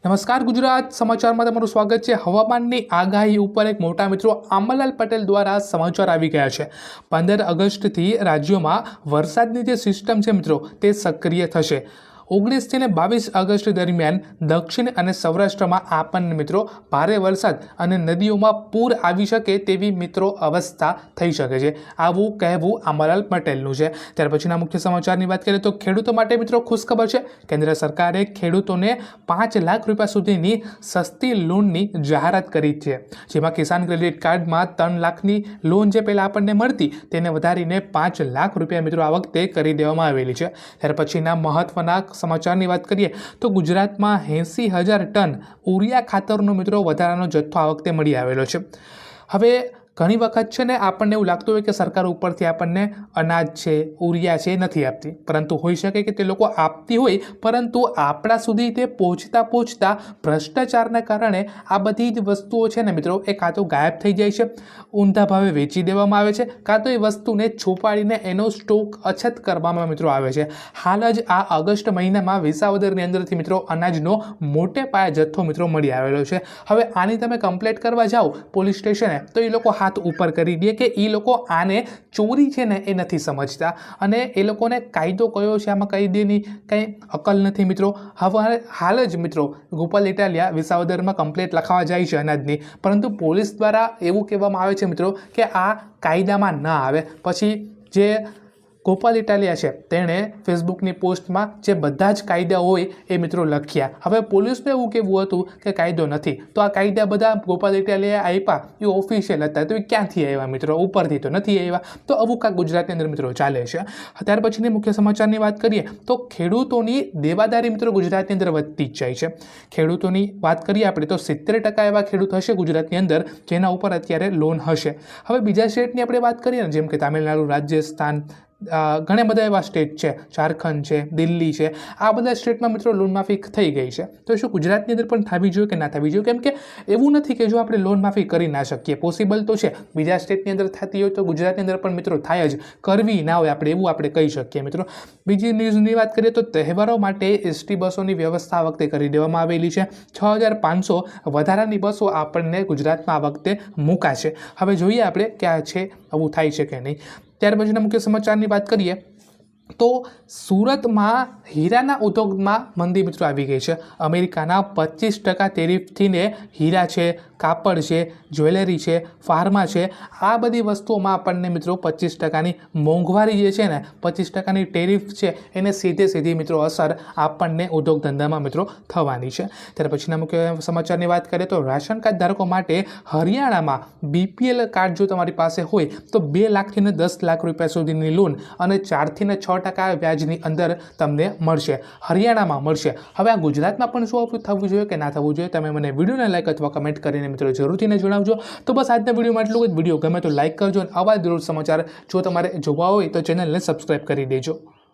નમસ્કાર ગુજરાત સમાચારમાં તમારું સ્વાગત છે। હવામાનની આગાહી ઉપર એક મોટા મિત્રો આંબાલાલ પટેલ દ્વારા સમાચાર આવી ગયા છે। 15 ઓગસ્ટથી રાજ્યોમાં વરસાદની જે સિસ્ટમ છે મિત્રો તે સક્રિય થશે। 19 થી 22 ઓગસ્ટ દરમિયાન દક્ષિણ અને સૌરાષ્ટ્રમાં આપણને મિત્રો ભારે વરસાદ અને નદીઓમાં પૂર આવી શકે તેવી મિત્રો અવસ્થા થઈ શકે છે, આવું કહેવું આંબાલાલ પટેલનું છે। ત્યાર પછીના મુખ્ય સમાચારની વાત કરીએ તો ખેડૂતો માટે મિત્રો ખુશખબર છે। કેન્દ્ર સરકારે ખેડૂતોને 5 લાખ રૂપિયા સુધીની સસ્તી લોનની જાહેરાત કરી છે, જેમાં કિસાન ક્રેડિટ કાર્ડમાં 3 લાખની લોન જે પહેલાં આપણને મળતી તેને વધારીને 5 લાખ રૂપિયા મિત્રો આ વખતે કરી દેવામાં આવેલી છે। ત્યાર પછીના મહત્વના સમાચારની વાત કરીએ તો ગુજરાતમાં 80,000 ટન ઉરિયા ખાતરનો મિત્રો વધારાનો જથ્થો આ વખતે મળી આવેલો છે। હવે ઘણી વખત છે ને આપણને એવું લાગતું હોય કે સરકાર ઉપરથી આપણને અનાજ છે, ઉરિયા છે નથી આપતી, પરંતુ હોઈ શકે કે તે લોકો આપતી હોય, પરંતુ આપણા સુધી તે પહોંચતા ભ્રષ્ટાચારના કારણે આ બધી જ વસ્તુઓ છે ને મિત્રો એ કાં તો ગાયબ થઈ જાય છે, ઊંધા ભાવે વેચી દેવામાં આવે છે, કાં તો એ વસ્તુને છુપાડીને એનો સ્ટોક અછત કરવામાં મિત્રો આવે છે। હાલ જ આ ઓગસ્ટ મહિનામાં વિસાવદરની અંદરથી મિત્રો અનાજનો મોટે પાયે જથ્થો મિત્રો મળી આવેલો છે। હવે આની તમે કમ્પ્લેટ કરવા જાઓ પોલીસ સ્ટેશને તો એ લોકો હાથ ઉપર કરી દે કે એ લોકો આને ચોરી છે ને એ નથી સમજતા અને એ લોકોને કાયદો કયો છે આમાં કાયદેની કંઈ અકલ નથી મિત્રો। હવે હાલ જ મિત્રો ગોપાલ ઇટાલિયા વિસાવદરમાં કમ્પ્લેટ લખાવા જાય છે અનાજની, પરંતુ પોલીસ દ્વારા એવું કહેવામાં આવે છે મિત્રો કે આ કાયદામાં ન આવે। પછી જે ગોપાલ ઇટાલિયા છે તેણે ફેસબુકની પોસ્ટમાં જે બધા જ કાયદા હોય એ મિત્રો લખ્યા। હવે પોલીસને એવું કહેવું હતું કે કાયદો નથી, તો આ કાયદા બધા ગોપાલ ઇટાલિયાએ આપ્યા એ ઓફિશિયલ હતા, તો એ ક્યાંથી આવ્યા મિત્રો? ઉપરથી તો નથી આવ્યા। તો આવું કાંક ગુજરાતની અંદર મિત્રો ચાલે છે। ત્યાર પછીની મુખ્ય સમાચારની વાત કરીએ તો ખેડૂતોની દેવાદારી મિત્રો ગુજરાતની અંદર વધતી જ જાય છે। ખેડૂતોની વાત કરીએ આપણે તો 70% એવા ખેડૂત હશે ગુજરાતની અંદર જેના ઉપર અત્યારે લોન હશે। હવે બીજા સ્ટેટની આપણે વાત કરીએ ને, જેમ કે તામિલનાડુ, રાજસ્થાન, ઘણા બધા એવા સ્ટેટ છે, ઝારખંડ છે, દિલ્હી છે, આ બધા સ્ટેટમાં મિત્રો લોન માફી થઈ ગઈ છે। તો શું ગુજરાતની અંદર પણ થવી જોઈએ કે ના થવી જોઈએ? કેમ કે એવું નથી કે જો આપણે લોન માફી કરી ના શકીએ, પોસિબલ તો છે, બીજા સ્ટેટની અંદર થતી હોય તો ગુજરાતની અંદર પણ મિત્રો થાય જ, કરવી ના હોય આપણે એવું આપણે કહી શકીએ મિત્રો। બીજી ન્યૂઝની વાત કરીએ તો તહેવારો માટે એસટી બસોની વ્યવસ્થા આ વખતે કરી દેવામાં આવેલી છે। 6,500 વધારાની બસો આપણને ગુજરાતમાં આ વખતે મુકાશે। હવે જોઈએ આપણે કે આ છે આવું થાય છે કે નહીં। ત્યાર પછીના મુખ્ય સમાચારની વાત કરીએ તો સુરતમાં હીરાના ઉદ્યોગમાં મંદી મિત્રો આવી ગઈ છે। અમેરિકાના 25% ટેરિફથીને હીરા છે, કાપડ છે, જ્વેલરી છે, ફાર્મા છે, આ બધી વસ્તુઓમાં આપણને મિત્રો 25%ની મોંઘવારી જે છે ને, 25%ની ટેરિફ છે એને સીધી મિત્રો અસર આપણને ઉદ્યોગ ધંધામાં મિત્રો થવાની છે। ત્યાર પછીના મુખ્ય સમાચારની વાત કરીએ તો રાશન કાર્ડ ધારકો માટે હરિયાણામાં BPL કાર્ડ જો તમારી પાસે હોય તો 2 લાખથી 10 લાખ રૂપિયા સુધીની લોન અને 4 થી 6% વ્યાજની અંદર તમને મળશે, હરિયાણામાં મળશે। હવે આ ગુજરાતમાં પણ શું થવું જોઈએ કે ના થવું જોઈએ? તમે મને વિડીયોને લાઈક અથવા કમેન્ટ કરીને મિત્રો જરૂરથી જણાવજો। તો બસ આજના વિડીયોમાં એટલું જ। વિડીયો ગમે તો લાઈક કરજો અને આવા જ રોજ સમાચાર જો તમારે જોવા હોય તો ચેનલને સબસ્ક્રાઈબ કરી દેજો।